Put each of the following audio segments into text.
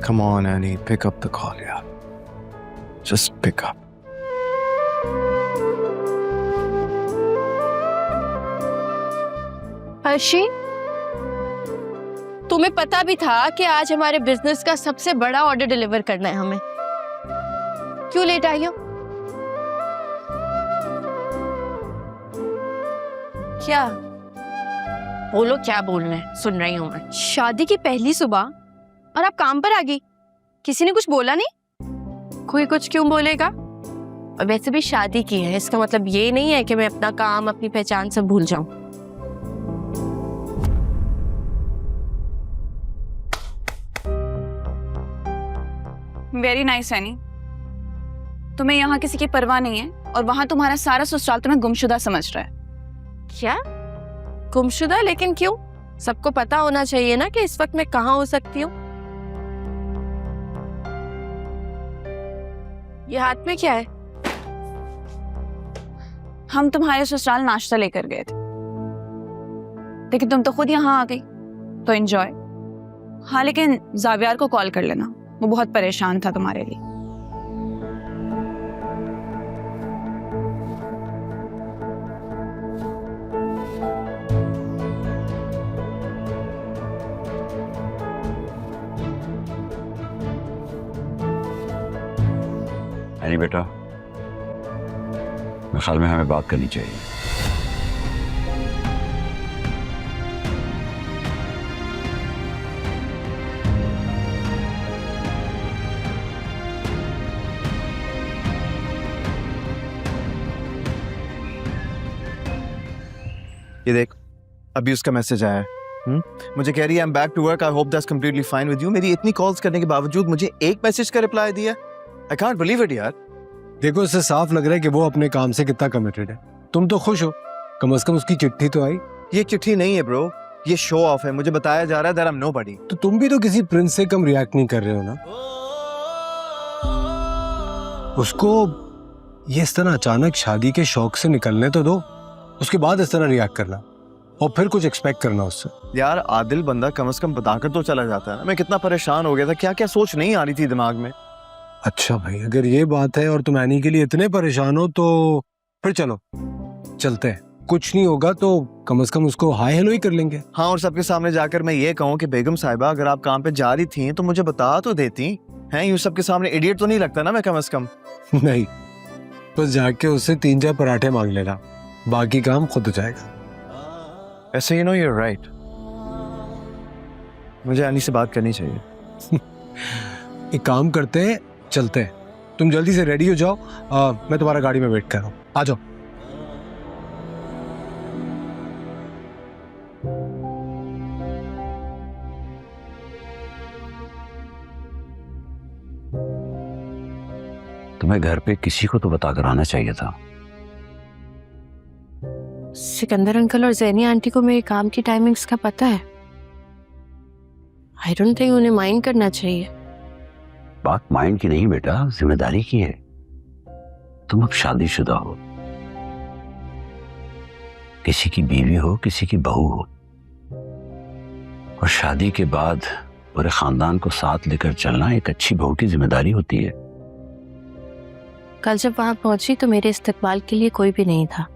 Come on, Annie, pick up the call, yeah. Just pick up. Harshi, तुम्हें पता भी था कि आज हमारे बिजनेस का सबसे बड़ा ऑर्डर डिलीवर करना है हमें। क्यों लेट आई हो? क्या बोलो, क्या बोलना है, सुन रही हूँ मैं। शादी की पहली सुबह और आप काम पर आ गई। किसी ने कुछ बोला नहीं? कोई कुछ क्यों बोलेगा? और वैसे भी शादी की है, इसका मतलब ये नहीं है कि मैं अपना काम, अपनी पहचान सब भूल जाऊं। वेरी नाइस एनी, तुम्हें यहाँ किसी की परवाह नहीं है और वहां तुम्हारा सारा ससुराल तुम्हें गुमशुदा समझ रहा है। क्या गुमशुदा? लेकिन क्यों? सबको पता होना चाहिए ना कि इस वक्त मैं कहाँ हो सकती हूँ। ये हाथ में क्या है? हम तुम्हारे ससुराल नाश्ता लेकर गए थे, लेकिन तुम तो खुद यहाँ आ गई, तो एंजॉय। हाँ, लेकिन जावियार को कॉल कर लेना, वो बहुत परेशान था तुम्हारे लिए। नहीं बेटा, मेरे ख्याल में हमें बात करनी चाहिए। ये देख, अभी उसका मैसेज आया है। मुझे कह रही है I am back to work, I hope that's completely fine with you. मेरी इतनी कॉल्स करने के बावजूद मुझे एक मैसेज का रिप्लाई दिया। आई कांट बिलीव इट यार। देखो, इससे साफ लग रहा है कि वो अपने काम से कितना कमिटेड है। तुम तो खुश हो, कम से कम उसकी चिट्ठी तो आई। ये चिट्ठी नहीं है ब्रो, ये शो ऑफ है। मुझे बताया जा रहा है दैट आई एम नोबडी। तो तुम भी तो किसी प्रिंस से कम रिएक्ट नहीं कर रहे हो ना। उसको ये इस तरह अचानक शादी के शौक से निकलने तो दो, उसके बाद इस तरह रिएक्ट करना और फिर कुछ एक्सपेक्ट करना उससे। यार आदिल बंदा कम से कम बताकर तो चला जाता है। मैं कितना परेशान हो गया था, क्या क्या सोच नहीं आ रही थी दिमाग में। अच्छा भाई, अगर ये बात है और तुम एनी के लिए इतने परेशान हो तो फिर चलो चलते हैं। कुछ नहीं होगा तो कम से कम उसको हाय हेलो ही कर लेंगे। हाँ, और सबके सामने जाकर मैं ये कहूँ कि बेगम साहिबा अगर आप काम पे जा रही थी तो मुझे बता तो देती हैं। यूं सबके सामने इडियट तो नहीं लगता ना मैं कम से कम। नहीं, बस जाके उससे 3-4 पराठे मांग लेना, बाकी काम खुद हो जाएगा। ऐसे you know you are right, मुझे अनी से बात करनी चाहिए। एक काम करते हैं, चलते हैं। तुम जल्दी से रेडी हो जाओ, मैं तुम्हारा गाड़ी में वेट कर रहा हूँ, आ जाओ। तुम्हें घर पे किसी को तो बताकर आना चाहिए था। सिकंदर अंकल और जैनी आंटी को मेरे काम की टाइमिंग्स का पता है। आई डोंट थिंक उन्हें माइंड करना चाहिए। बात माइंड की नहीं बेटा, जिम्मेदारी की है। तुम अब शादीशुदा हो, किसी की बीवी हो, किसी की बहू हो, और शादी के बाद पूरे खानदान को साथ लेकर चलना एक अच्छी बहू की जिम्मेदारी होती है। कल जब वहां पहुंची तो मेरे इस्तकबाल के लिए कोई भी नहीं था।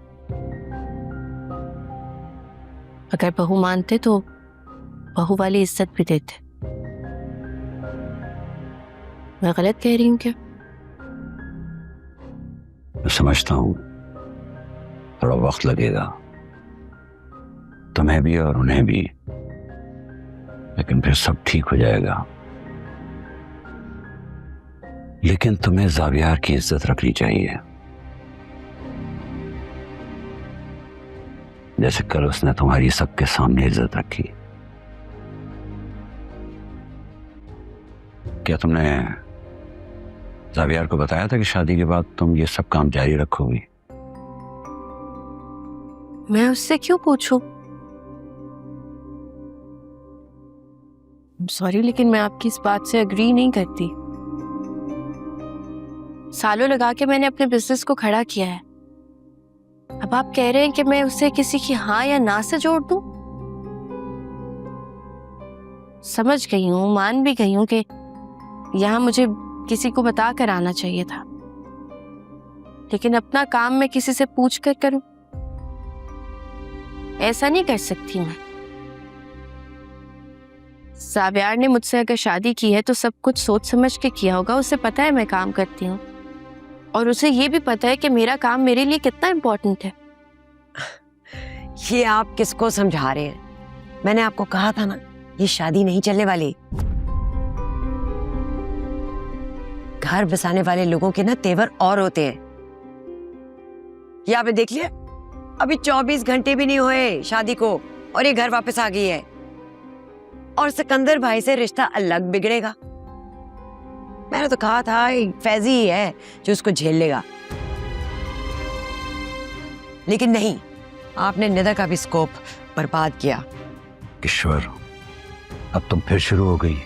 अगर बहू मानते तो बहू वाली इज्जत भी देते। मैं गलत कह रही हूँ क्या? मैं समझता हूं थोड़ा वक्त लगेगा, तुम्हें भी और उन्हें भी, लेकिन फिर सब ठीक हो जाएगा। लेकिन तुम्हें जावियार की इज्जत रखनी चाहिए, जैसे कल उसने तुम्हारी सबके सामने इज्जत रखी। क्या तुमने जावियार को बताया था कि शादी के बाद तुम ये सब काम जारी रखोगी? मैं उससे क्यों पूछूं? सॉरी, लेकिन मैं आपकी इस बात से अग्री नहीं करती। सालों लगा के मैंने अपने बिजनेस को खड़ा किया है। अब आप कह रहे हैं कि मैं उसे किसी की हाँ या ना से जोड़ दूं? समझ गई हूं, मान भी गई हूं कि यहाँ मुझे किसी को बता कर आना चाहिए था, लेकिन अपना काम मैं किसी से पूछ कर करूं, ऐसा नहीं कर सकती मैं। ज़ावियार ने मुझसे अगर शादी की है तो सब कुछ सोच समझ के किया होगा। उसे पता है मैं काम करती हूँ, और उसे ये भी पता है कि मेरा काम मेरे लिए कितना इम्पोर्टेंट है। ये आप किसको समझा रहे हैं? मैंने आपको कहा था ना, ये शादी नहीं चलने वाली। घर बसाने वाले लोगों के ना तेवर और होते हैं। ये आपने देख लिया, अभी 24 घंटे भी नहीं हुए शादी को और ये घर वापस आ गई है, और सिकंदर भाई से रिश्ता अलग बिगड़ेगा। मैंने तो कहा था एक फैजी ही है जो उसको झेल लेगा, लेकिन नहीं, आपने निदा का भी स्कोप बर्बाद किया। ईश्वर, अब तुम फिर शुरू हो गई।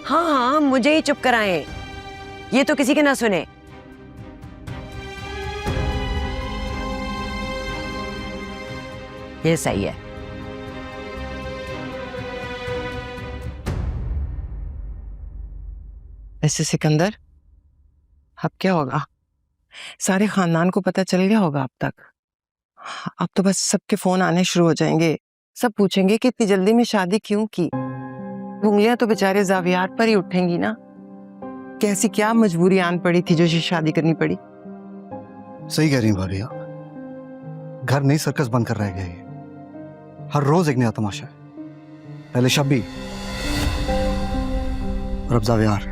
हाँ हाँ, मुझे ही चुप कराएं, ये तो किसी के ना सुने। ये सही है। वैसे सिकंदर, अब क्या होगा? सारे खानदान को पता चल गया होगा अब तक। अब तो बस सबके फोन आने शुरू हो जाएंगे। सब पूछेंगे कि इतनी जल्दी में शादी क्यों की। उंगलियां तो बेचारे ज़ावियार पर ही उठेंगी ना। कैसी क्या मजबूरी आन पड़ी थी जो शादी करनी पड़ी। सही कह रही हैं भाभी आप। घर नहीं सर्कस बंद कर रह गए ये। हर रोज एक नया तमाशा है। पहले शब्बी और अब ज़ावियार।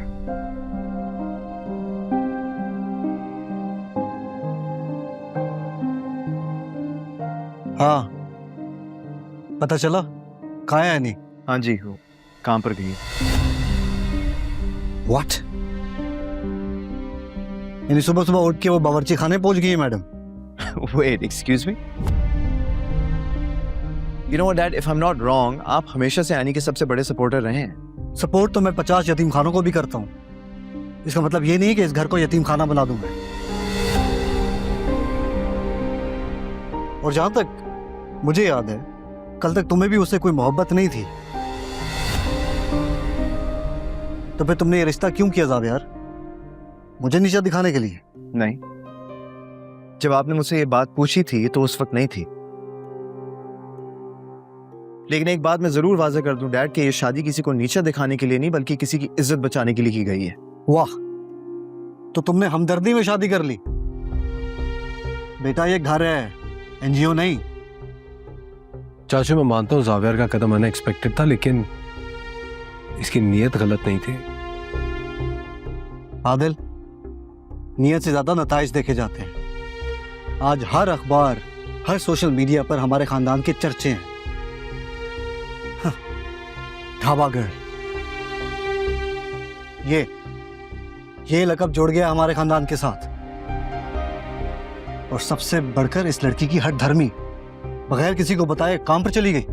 हाँ, पता चला कहाँ है नहीं? हाँ जी, वो काम पर गई है। व्हाट? यानी सुबह सुबह उठ के वो बावर्ची खाने पहुंच गई है madam? Wait, excuse me? You know what, Dad? If I'm not wrong, आप हमेशा से एनी के सबसे बड़े सपोर्टर रहे हैं। सपोर्ट तो मैं 50 यतीम खानों को भी करता हूँ। इसका मतलब ये नहीं कि इस घर को यतीम खाना बना दूं मैं। और जहां तक मुझे याद है, कल तक तुम्हें भी उससे कोई मोहब्बत नहीं थी, तो फिर तुमने ये रिश्ता क्यों किया ज़ावियार? मुझे नीचा दिखाने के लिए? नहीं, जब आपने मुझसे ये बात पूछी थी तो उस वक्त नहीं थी। लेकिन एक बात मैं जरूर वाज़ेह कर दूं डैड, कि ये शादी किसी को नीचा दिखाने के लिए नहीं बल्कि किसी की इज्जत बचाने के लिए की गई है। वाह, तो तुमने हमदर्दी में शादी कर ली। बेटा ये घर है, एनजीओ नहीं। चाचू, मैं मानता हूँ ज़ावियार का कदम अनएक्सपेक्टेड था, लेकिन इसकी नीयत गलत नहीं थी। आदिल, नियत से ज्यादा नताइज देखे जाते हैं। आज हर अखबार, हर सोशल मीडिया पर हमारे खानदान के चर्चे हैं। ढाबा गर्ल, ये लक़ब जोड़ गया हमारे खानदान के साथ। और सबसे बढ़कर इस लड़की की हठधर्मी, बगैर किसी को बताए काम पर चली गई।